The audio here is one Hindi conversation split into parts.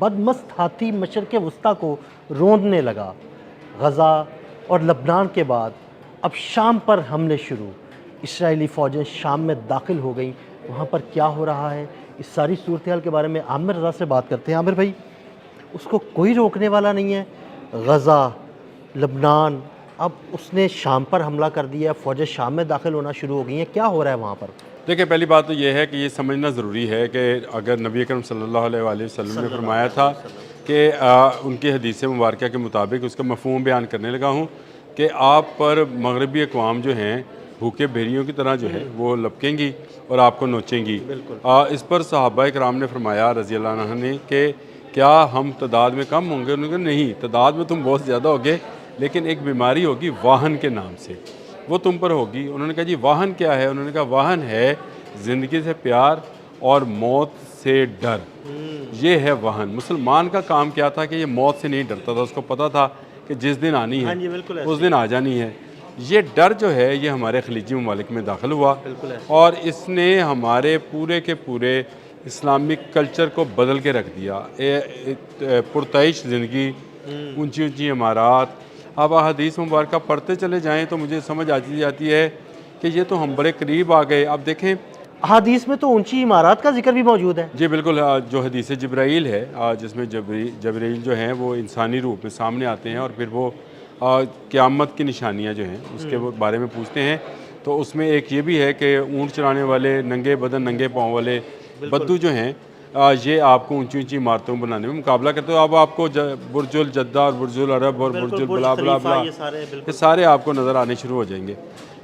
बदमस्त हाथी मशरक़ वस्ता को रौंदने लगा। गज़ा और लबनान के बाद अब शाम पर हमले शुरू। इसराइली फ़ौजें शाम में दाखिल हो गई। वहाँ पर क्या हो रहा है, इस सारी सूरत हाल के बारे में आमिर रज़ा से बात करते हैं। आमिर भाई, उसको कोई रोकने वाला नहीं है। गज़ा, लबनान, अब उसने शाम पर हमला कर दिया, फ़ौजें शाम में दाखिल होना शुरू हो गई हैं। क्या हो रहा है वहाँ पर? देखिए, पहली बात तो ये है कि ये समझना ज़रूरी है कि अगर नबी अकरम सल्लल्लाहु अलैहि वसल्लम ने फरमाया था कि उनकी हदीस मुबारक के मुताबिक उसका मफ़हूम बयान करने लगा हूँ कि आप पर मगरबी अक़वाम जो हैं भूखे भेड़ियों की तरह जो है वो लपकेंगी और आपको नोचेंगी। इस पर सहाबा कराम ने फरमाया रज़ी अल्लाह अन्हु ने कि क्या हम तादाद में कम होंगे? उन्होंने कहा नहीं, तादाद में तुम बहुत ज़्यादा होगे, लेकिन एक बीमारी होगी वाहन के नाम से, वो तुम पर होगी। उन्होंने कहा जी वाहन क्या है? उन्होंने कहा वाहन है ज़िंदगी से प्यार और मौत से डर। ये है वाहन। मुसलमान का काम क्या था कि ये मौत से नहीं डरता था, उसको पता था कि जिस दिन आनी है उस दिन आ जानी है। ये डर जो है ये हमारे खलीजी ममालिक में दाखिल हुआ और इसने हमारे पूरे के पूरे इस्लामिक कल्चर को बदल के रख दिया। पुरतइश ज़िंदगी, ऊंची ऊंची इमारात। अब हदीस मुबारक पढ़ते चले जाएं तो मुझे समझ आती जाती है कि ये तो हम बड़े करीब आ गए। अब देखें, हदीस में तो ऊंची इमारत का जिक्र भी मौजूद है। जी बिल्कुल। जो हदीस जब्राइल है जिसमें जब्राइल जो हैं वो इंसानी रूप में सामने आते हैं और फिर वो क़यामत की निशानियां जो हैं उसके बारे में पूछते हैं। तो उसमें एक ये भी है कि ऊँट चलाने वाले, नंगे बदन नंगे पाँव वाले बद्दू जो हैं ये आपको ऊंची ऊंची इमारतों बनाने में मुकाबला करते हो। अब आपको बुर्जुल जद्दा और बुर्जुल अरब और बुर्जुल बला बला बला ये सारे आपको नज़र आने शुरू हो जाएंगे।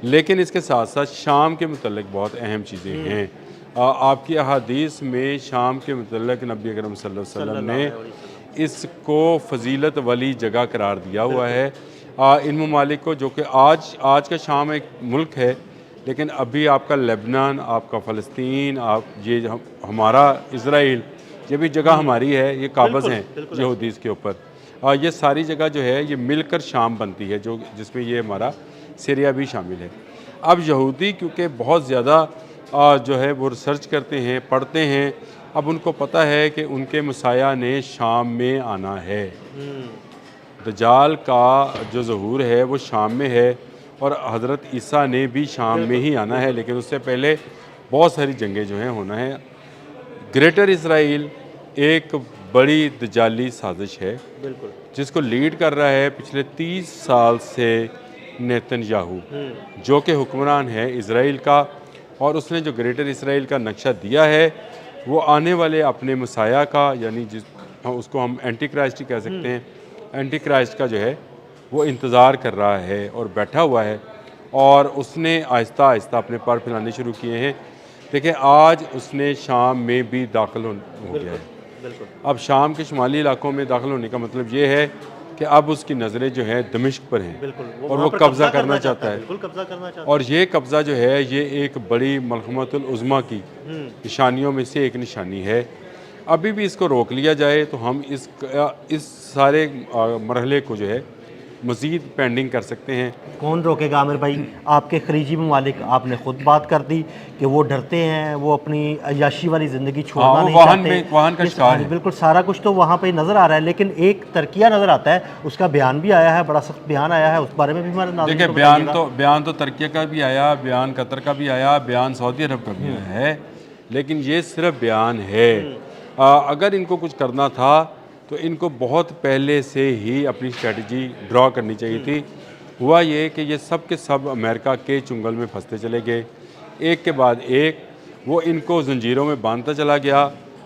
लेकिन इसके साथ साथ शाम के मुतल्लिक बहुत अहम चीज़ें हैं। आपकी अहादीस में शाम के मुतल्लिक नबी अकरम सल्लल्लाहु अलैहि वसल्लम ने इसको फ़जीलत वाली जगह करार दिया हुआ है। इन ममालिक को, जो कि आज का शाम एक मुल्क है, लेकिन अभी आपका लेबनान, आपका फ़लस्तीन, आप ये हमारा इज़राइल, ये भी जगह हमारी है, ये काबज़ हैं यहूदीज़ के ऊपर। ये सारी जगह जो है ये मिलकर शाम बनती है, जो जिसमें ये हमारा सीरिया भी शामिल है। अब यहूदी क्योंकि बहुत ज़्यादा जो है वो रिसर्च करते हैं, पढ़ते हैं, अब उनको पता है कि उनके मसाया ने शाम में आना है। दज्जाल का जो ज़हूर है वो शाम में है और हज़रत ईसा ने भी शाम में ही आना है, लेकिन उससे पहले बहुत सारी जंगें जो हैं होना है। ग्रेटर इसराइल एक बड़ी दज्जाली साजिश है जिसको लीड कर रहा है पिछले 30 साल से नेतन्याहू, जो कि हुक्मरान है इसराइल का। और उसने जो ग्रेटर इसराइल का नक्शा दिया है वो आने वाले अपने मसाया का, यानी उसको हम एंटी क्राइस्ट ही कह सकते हैं, एंटी क्राइस्ट का जो है वो इंतज़ार कर रहा है और बैठा हुआ है। और उसने आहिस्ता आहिस्ता अपने पर फैलाने शुरू किए हैं। देखिए, आज उसने शाम में भी दाखिल हो गया है। अब शाम के शुमाली इलाकों में दाखिल होने का मतलब ये है कि अब उसकी नज़रें जो हैं दमिश्क पर हैं और वो कब्ज़ा करना चाहता है। और ये कब्ज़ा जो है ये एक बड़ी मलहमतुल उज़्मा की निशानियों में से एक निशानी है। अभी भी इसको रोक लिया जाए तो हम इस सारे मरहले को जो है मज़ीद पेंडिंग कर सकते हैं। कौन रोकेगा आमिर भाई? आपके खलीजी ममालिक, आपने ख़ुद बात कर दी कि वो डरते हैं, वो अपनी अय्याशी वाली ज़िंदगी छोड़ना नहीं चाहते। वाहन का शिकार है। बिल्कुल सारा कुछ तो वहाँ पे नज़र आ रहा है, लेकिन एक तरकिया नज़र आता है, उसका बयान भी आया है, बड़ा सख्त बयान आया है, उस बारे में भी हमारे नाज़रीन को देखिए, बयान तो तरकिया का भी आया, बयान कतर का भी आया, बयान सऊदी अरब का भी आया है, लेकिन ये सिर्फ बयान है। अगर इनको कुछ करना था तो इनको बहुत पहले से ही अपनी स्ट्रेटजी ड्रॉ करनी चाहिए थी। हुआ ये कि ये सब के सब अमेरिका के चुंगल में फंसते चले गए, एक के बाद एक वो इनको जंजीरों में बांधता चला गया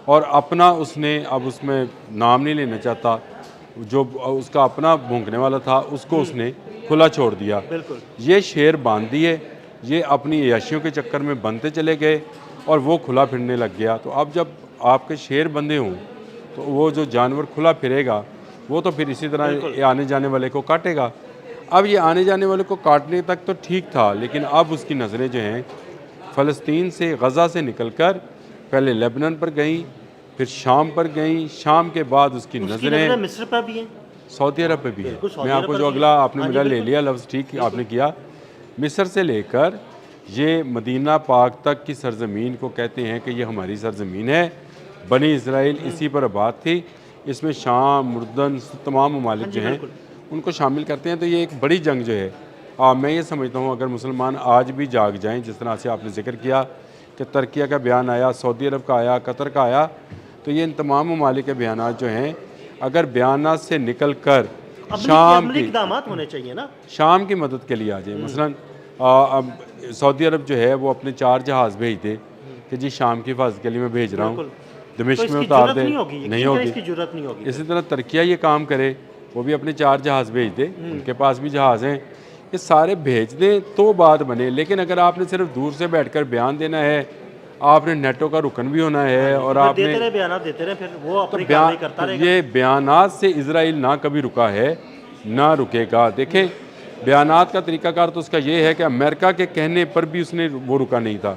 और अपना उसने, अब उसमें नाम नहीं लेना चाहता, जो उसका अपना भूंकने वाला था उसको उसने खुला छोड़ दिया। ये शेर बांध दिए, ये अपनी अय्याशियों के चक्कर में बनते चले गए और वो खुला फिरने लग गया। तो अब जब आपके शेर बंधे हों तो वो जो जानवर खुला फिरेगा वो तो फिर इसी तरह आने जाने वाले को काटेगा। अब ये आने जाने वाले को काटने तक तो ठीक था, लेकिन अब उसकी नज़रें जो हैं फ़लस्तीन से, गज़ा से निकलकर पहले लेबनान पर गई, फिर शाम पर गई, शाम के बाद उसकी नज़रें मिस्र पर भी हैं, सऊदी अरब पे भी है। मैं आपको जो अगला आपने मेरा ले लिया लफ्ज़, ठीक आपने किया। मिस्र से लेकर ये मदीना पाक तक की सरज़मीन को कहते हैं कि ये हमारी सरज़मीन है। बनी इसराइल इसी पर आबाद थी। इसमें शाम, उर्दन, तमाम ममालिक जो हैं उनको शामिल करते हैं। तो ये एक बड़ी जंग जो है, मैं ये समझता हूँ अगर मुसलमान आज भी जाग जाएँ, जिस तरह से आपने जिक्र किया कि तुर्की का बयान आया, सऊदी अरब का आया, कतर का आया, तो ये इन तमाम ममालिक के बयानात जो हैं अगर बयानात से निकल कर शाम की इक़दामात होने चाहिए ना। शाम की मदद के लिए आ जाए। मसलन अब सऊदी अरब जो है वो अपने 4 जहाज़ भेज दे कि जी शाम की हिफाजत के लिए मैं भेज रहा हूँ, दमिश्क में उतार दे, नहीं होगी, इसकी जरूरत नहीं होगी। इसी तरह तुर्किया ये काम करे, वो भी अपने 4 जहाज़ भेज दे, उनके पास भी जहाज़ हैं, ये सारे भेज दें तो बात बने। लेकिन अगर आपने सिर्फ दूर से बैठकर बयान देना है, आपने नेटो का रुकन भी होना है और आपने देते रहे बयान देते रहे, फिर वो अपनी कार्रवाई करता रहेगा। ये बयानात से इजराइल ना कभी रुका है ना रुकेगा। देखें, बयानात का तरीकाकार तो उसका ये है कि अमेरिका के कहने पर भी उसने वो रुका नहीं था।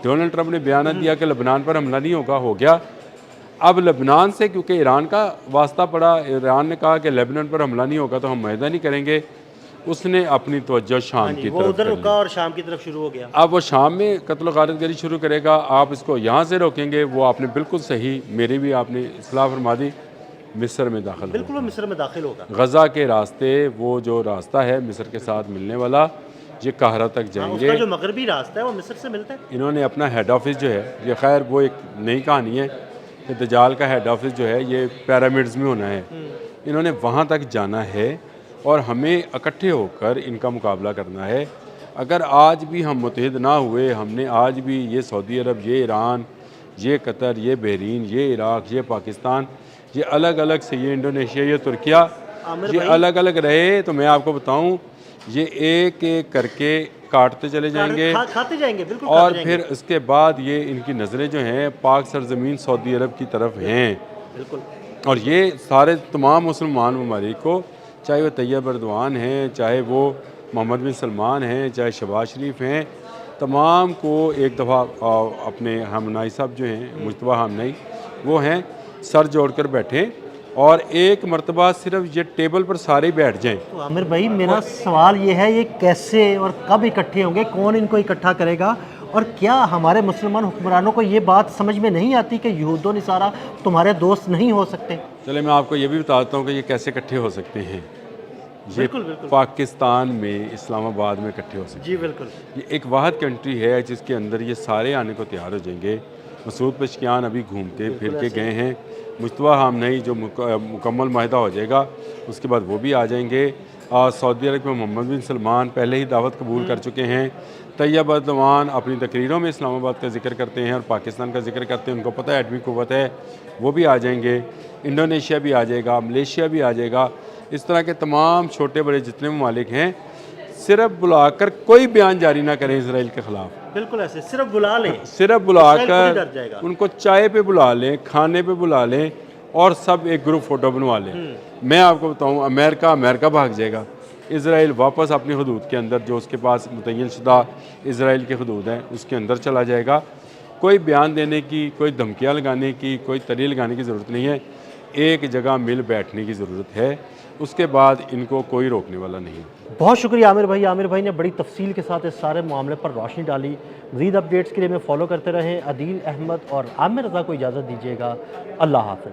डोनाल्ड ट्रंप ने बयान दिया कि लेबनान पर हमला नहीं होगा, हो गया। अब लेबनान से क्योंकि ईरान का वास्ता पड़ा, ईरान ने कहा कि लेबनान पर हमला नहीं होगा तो हम माहिदा नहीं करेंगे, उसने अपनी तवज्जो शाम की तरफ उधर रुका और शाम की तरफ शुरू हो गया। अब वो शाम में कत्ल गारतगरी शुरू करेगा, आप इसको यहाँ से रोकेंगे, वो आपने बिल्कुल सही, मेरी भी आपने इस्लाह फरमा दी, मिस्र में दाखिल बिल्कुल वो मिस्र में दाखिल होगा। गज़ा के रास्ते, वो जो रास्ता है मिस्र के साथ मिलने वाला, ये काहरा तक जाएंगे। उसका जो मगरबी रास्ता है वो मिस्र से मिलता है। इन्होंने अपना हेड ऑफिस जो है, ये खैर वो एक नई कहानी है कि दजाल का हेड ऑफिस जो है ये पिरामिड्स में होना है, इन्होंने वहाँ तक जाना है और हमें इकट्ठे होकर इनका मुकाबला करना है। अगर आज भी हम मुत्तहिद ना हुए, हमने आज भी ये सऊदी अरब, ये ईरान, ये कतर, ये बहरीन, ये इराक़, ये पाकिस्तान, ये अलग अलग से, ये इंडोनेशिया, ये तुर्किया, ये अलग अलग रहे, तो मैं आपको बताऊं ये एक एक करके काटते चले जाएंगे, खाते जाएंगे, बिल्कुल और फिर उसके बाद ये इनकी नज़रें जो हैं पाक सरजमीन सऊदी अरब की तरफ हैं। बिल्कुल। और ये सारे तमाम मुसलमान ममालिक को, चाहे वो तैयब एर्दोआन हैं, चाहे वो मोहम्मद बिन सलमान हैं, चाहे शहबाज शरीफ हैं, तमाम को एक दफ़ा अपने हमनाई साहब जो हैं, मुज्तबा हमनाई, वो हैं, सर जोड़कर बैठें और एक मरतबा सिर्फ ये टेबल पर सारे बैठ जाएं। तो आमिर भाई, मेरा सवाल ये है, ये कैसे और कब इकट्ठे होंगे, कौन इनको इकट्ठा करेगा, और क्या हमारे मुसलमान हुक्मरानों को ये बात समझ में नहीं आती कि यहूदो निसारा तुम्हारे दोस्त नहीं हो सकते? चले मैं आपको ये भी बताता हूँ कि ये कैसे इकट्ठे हो सकते हैं। ये पाकिस्तान में, इस्लामाबाद में इकट्ठे हो सकते हैं। जी बिल्कुल। ये एक वाहिद कंट्री है जिसके अंदर ये सारे आने को तैयार हो जाएंगे। मसूद पेशकियान अभी घूमते फिर के गए हैं, मुज्तबा हमनई जो मुकम्मल माहिदा हो जाएगा उसके बाद वो भी आ जाएंगे। सऊदी अरब में मोहम्मद बिन सलमान पहले ही दावत कबूल कर चुके हैं। तैयब एर्दोआन अपनी तकरीरों में इस्लामाबाद का जिक्र करते हैं और पाकिस्तान का जिक्र करते हैं, उनको पता है एटमी क़ुव्वत है, वो भी आ जाएंगे। इंडोनेशिया भी आ जाएगा, मलेशिया भी आ जाएगा। इस तरह के तमाम छोटे बड़े जितने ममालिक हैं, सिर्फ बुलाकर कोई बयान जारी ना करें इसराइल के ख़िलाफ़। बिल्कुल ऐसे, सिर्फ बुला लें, सिर्फ बुलाकर उनको चाय पे बुला लें, खाने पे बुला लें और सब एक ग्रुप फ़ोटो बनवा लें। मैं आपको बताऊं, अमेरिका भाग जाएगा, इसराइल वापस अपनी हदूद के अंदर, जो उसके पास मुतय्यन शुदा इसराइल के हदूद हैं, उसके अंदर चला जाएगा। कोई बयान देने की, कोई धमकियाँ लगाने की, कोई तरी लगाने की ज़रूरत नहीं है। एक जगह मिल बैठने की ज़रूरत है, उसके बाद इनको कोई रोकने वाला नहीं। बहुत शुक्रिया आमिर भाई। आमिर भाई ने बड़ी तफसील के साथ इस सारे मामले पर रोशनी डाली। मज़ीद अपडेट्स के लिए हमें फॉलो करते रहें। अदील अहमद और आमिर रज़ा को इजाज़त दीजिएगा। अल्लाह हाफ़िज़।